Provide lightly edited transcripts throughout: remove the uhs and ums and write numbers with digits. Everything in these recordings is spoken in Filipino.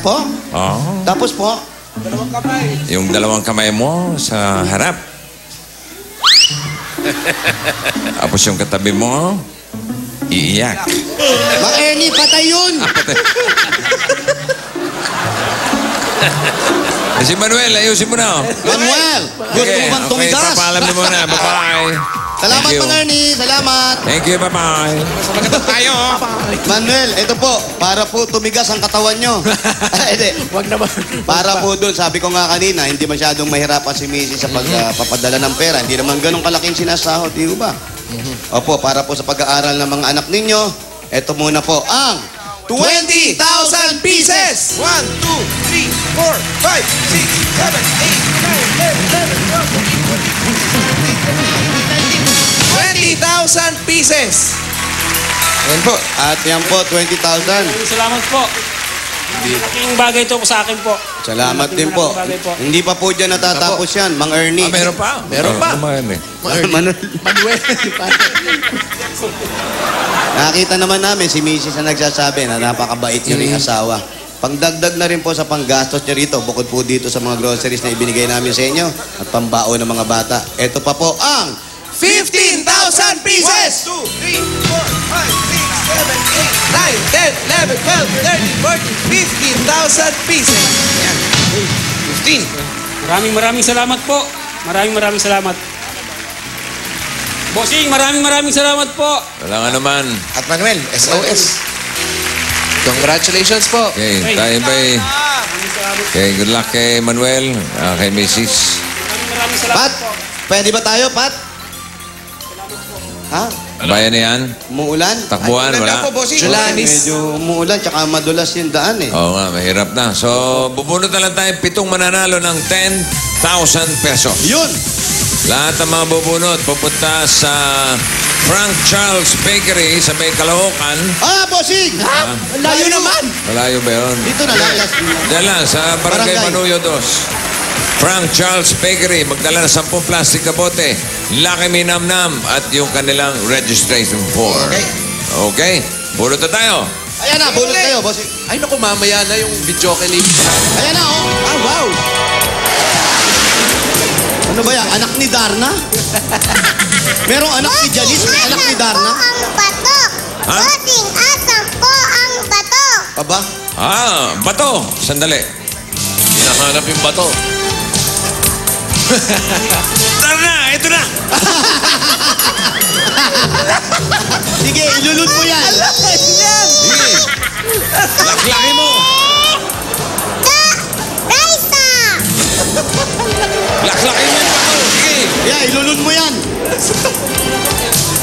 po? Oo. Tapos po? Dalawang kamay. Yung dalawang kamay mo sa harap. Tapos yung katabi mo, iiyak. Mang Ernie, patay yun! Si Manuel, ayusin mo na. Manuel! Gusto mo bang tumigas? Papaalam mo muna. Bye-bye. Salamat, Mang Ernie. Salamat. Thank you, bye-bye. Magandang tayo. Manuel, ito po. Para po tumigas ang katawan nyo. Hindi. Wag naman. Para po doon, sabi ko nga kanina, hindi masyadong mahirapan si Missy sa pagpapadala ng pera. Hindi naman ganun kalaking sinasahod, di ba? Opo, para po sa pag-aaral ng mga anak ninyo, ito muna po ang 20,000 pieces! 1, 2, 3, 4, 5, 6, 7, 8, 9, 10, 11, 12, 20,000 pieces! Yan po. At yan po, 20,000. Salamat po. Malaking bagay ito sa akin po. Salamat din po. Bagay po. Hindi pa po dyan natatapos yan, Mang Ernie. Meron pa. Meron pa. Manuel. Manuel. Nakita naman namin si Mrs. na nagsasabi na napakabait niyo ring asawa. Pangdagdag na rin po sa panggastos niya rito, bukod po dito sa mga groceries na ibinigay namin sa inyo at pambao ng mga bata. Ito pa po ang 15,000 pieces! 1, 2, 3, 4, 5, 6, 7, 8, 9, 10, 11, 12, 13, 14, 15,000 pieces. Yan. 15. Maraming salamat po. Maraming salamat. Bossing, maraming salamat po. Wala nga naman. At Manuel, SOS. Congratulations po. Okay, tayo ba'y... Okay, good luck kay Manuel, kay Mrs. Maraming salamat Pat, po. pwede ba tayo, Pat? Ha? Bayan na yan. Umuulan? Takbuhan, wala. Julanis. Medyo umuulan, tsaka madulas yung daan eh. Oo nga, mahirap na. So, bubunot na lang tayo 7 mananalo ng 10,000 pesos. Yun! Lahat ng mga bubunot pupunta sa Frank Charles Bakery sa May Caloocan. Ah, bossing! Layo naman. Malayo ba yun? Dito na lang. Diyan lang, sa Barangay Barangay. Manuyo 2. Frank Charles Bakery, magdala ng 10 plastic na bote, Lucky Me Nam Nam at yung kanilang registration form. Okay. Okay? Bunot na tayo. Ayan na, bulot kayo, bossing. Ay naku, mamaya na yung video clip. Ayan na, oh. Ah, wow. Ano ba yan? Anak ni Darna? Merong anak si Janice, may anak ni Darna? ang bato. Ha? Bossing, asan po ang bato? Aba? Bato. Sandali. Hinahanap yung bato. Tara na, ito na. Sige, ilulod mo yan. Sige. Laklakin mo. Raisa! Laklakin mo yung bato. Sige. Yeah, ilulod mo yan.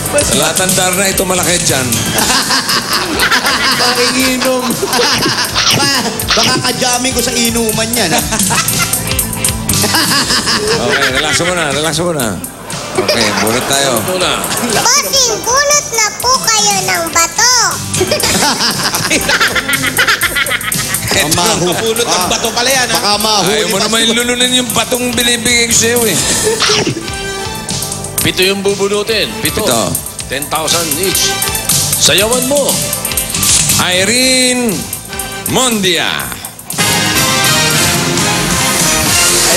Sa lahat ng darna, ito malaki dyan. Pakinginom. Baka kajamin ko sa inuman yan. Okay, relax mo na. Okay, bunot tayo. Bossing, bunot na po kayo ng bato. Kapulot ng bato pala yan. Baka mahuli. Ayaw mo naman ilulunin yung batong binibigay ko sa'yo eh. 7 yung bubunutin. 7. Ito. 10,000 each. Sayawan mo. Irene Mondia.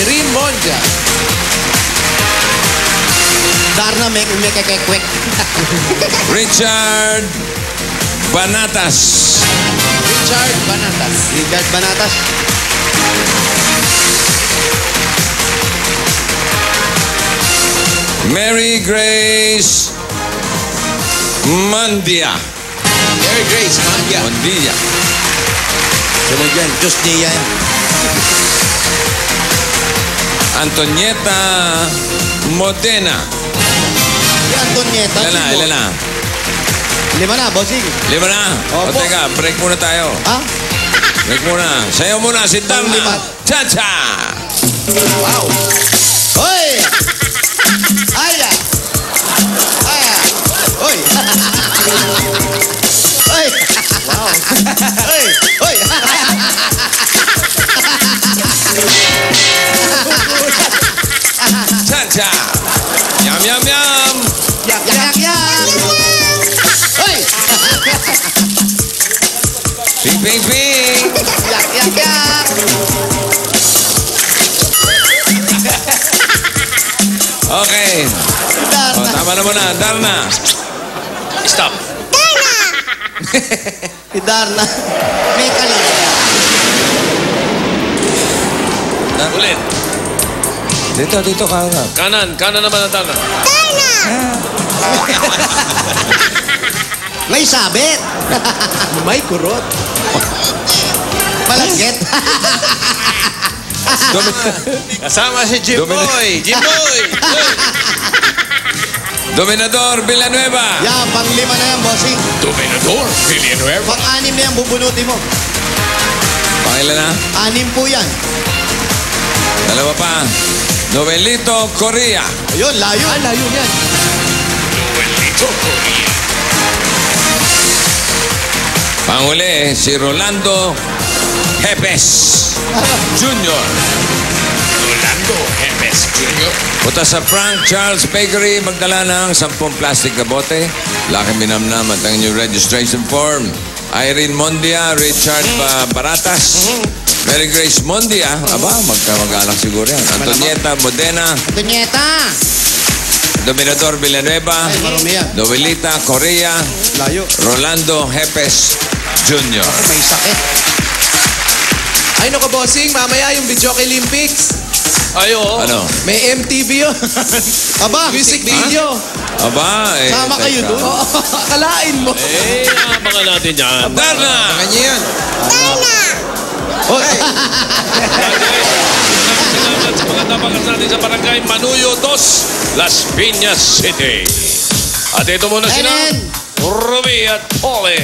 Irene Monja. Darna, may kekwek. Richard Banatas. Richard Banatas. Richard Banatas. Mary Grace Mandia. Mary Grace Mandia. Mandia. Sunod yan, Diyos niya yan. Antonieta Modena. Si Antonieta. Ilan na? 5 na, bossing. 5 na? Opo. O teka, break muna tayo. Ha? Break muna. Sayaw muna si Darna. Lima. Cha-cha! Wow. Hoy! Aya! Aya! Hoy! Hoy! Wow! Hoy! Hoy! Cha-cha! Yum, yum, yum! Yak, yak, yak! Hoy! Ping, ping, ping! Yak, yak, yak. Okay. O, tama na muna. Darna. Stop. Si Darna. May kalit. Ulit. Dito ka na. Kanan naman ang Darna. May sabit. May kurot. Malagkit. Kasama si Jimboy. Jimboy. Dominador Villanueva. Yan, pang-5 na yan, bossing. Dominador Villanueva. Pang-6 na yan, bubunutin mo. Pangilan na. 6 po yan. Dalawa pa. Novelito Correa. Ayun, layo. Layo yan. Noelito Correa. Panghuli, si Rolando Hepes Jr. Rolando Hepes Jr. Punta sa Frank Charles Bakery, magdala ng 10 plastic na bote. Laki Minamnam at ang inyong registration form. Irene Mondia, Richard Baratas, Mary Grace Mondia. Aba, magkamag-anak siguro yan. Antonieta Modena, Dunyeta. Dominador Villanueva, Ay, marumi yan. Novelita Correa, Layo. Rolando Hepes Jr. May sakit. Ay, naku, bossing. Mamaya yung Video Olympics. Ayo. Ano? May MTV yun. Aba, Music video. Aba, eh. sama kayo teka. doon. Akalain mo. Abangan natin yan. Darna! Kanya yan. Hoy, Salamat sa mga tabakas natin sa barangay Manuyo 2, Las Piñas City. At ito muna sila, Enen. Ruby at Polly.